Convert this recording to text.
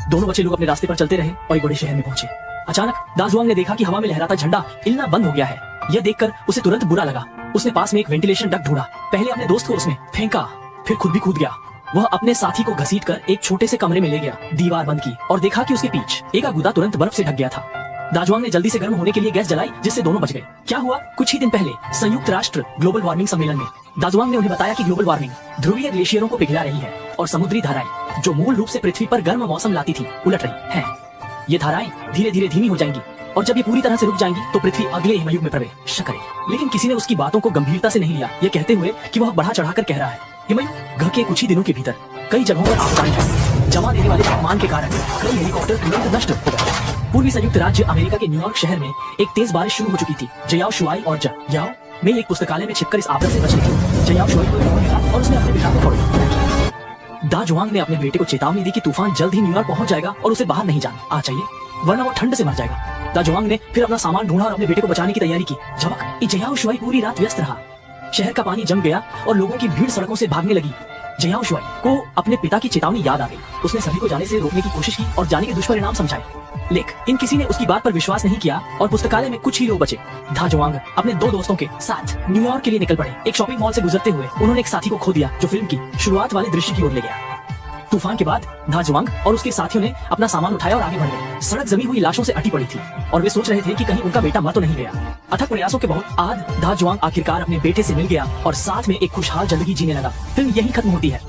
दोनों बच्चे लोग अपने रास्ते पर चलते रहे और एक बड़े शहर में पहुंचे। अचानक दाजुआंग ने देखा कि हवा में लहराता झंडा हिलना बंद हो गया है। यह देखकर उसे तुरंत बुरा लगा। उसने पास में एक वेंटिलेशन डक्ट ढूंढा, पहले अपने दोस्त को उसमें फेंका, फिर खुद भी कूद गया। वह अपने साथी को घसीटकर एक छोटे से कमरे में ले गया, दीवार बंद की और देखा कि उसके पीछे एक गुदा तुरंत बर्फ से ढक गया था। दाजुआंग ने जल्दी से गर्म होने के लिए गैस जलाई, जिससे दोनों बच गए। क्या हुआ? कुछ ही दिन पहले संयुक्त राष्ट्र ग्लोबल वार्मिंग सम्मेलन में दाजुआंग ने उन्हें बताया कि ग्लोबल वार्मिंग ध्रुवीय ग्लेशियरों को पिघला रही है और समुद्री धाराएं, जो मूल रूप से पृथ्वी पर गर्म मौसम लाती थी, उलट रही हैं। ये धाराएं धीरे धीरे धीमी हो जाएंगी और जब ये पूरी तरह से रुक जाएंगी तो पृथ्वी अगले हिमयुग में प्रवेश करेगी। लेकिन किसी ने उसकी बातों को गंभीरता से नहीं लिया, ये कहते हुए कि वह बढ़ा चढ़ाकर कह रहा है, हिमयुग घ के कुछ ही दिनों के भीतर कई जगहों पर आपदाएं जमा देने वाले तापमान के कारण कई हेलीकॉप्टर तुरंत नष्ट हो गए। पूर्वी संयुक्त राज्य अमेरिका के न्यूयॉर्क शहर में एक तेज बारिश शुरू हो चुकी थी। जयाओ शुआई और जयाओ में एक पुस्तकालय में छिपकर इस आपदा से बच गए। जयाओ शुआई को फोन मिला और उसने अपने पिता को कॉल किया। दाजुआंग ने अपने बेटे को चेतावनी दी कि तूफान जल्द ही न्यूयॉर्क पहुंच जाएगा और उसे बाहर नहीं जाना चाहिए, वरना वो ठंड से मर जाएगा। दाजुआंग ने फिर अपना सामान ढूंढा और अपने बेटे को बचाने की तैयारी की। जयाओ शुआई पूरी रात व्यस्त रहा। शहर का पानी जम गया और लोगों की भीड़ सड़कों से भागने लगी। जयाओ शुआई को अपने पिता की चेतावनी याद आ गई। उसने सभी को जाने से रोकने की कोशिश की और जाने के दुष्परिणाम समझाए, लेकिन किसी ने उसकी बात पर विश्वास नहीं किया और पुस्तकालय में कुछ ही लोग बचे। दाजुआंग अपने दो दोस्तों के साथ न्यूयॉर्क के लिए निकल पड़े। एक शॉपिंग मॉल से गुजरते हुए उन्होंने एक साथी को खो दिया, जो फिल्म की शुरुआत वाले दृश्य की ओर ले गया। तूफान के बाद दाजुआंग और उसके साथियों ने अपना सामान उठाया और आगे बढ़ गए। सड़क जमी हुई लाशों से अटी पड़ी थी और वे सोच रहे थे कि कहीं उनका बेटा मर तो नहीं गया। अथक प्रयासों के बाद दाजुआंग आखिरकार अपने बेटे से मिल गया और साथ में एक खुशहाल जिंदगी जीने लगा। फिल्म यहीं खत्म होती है।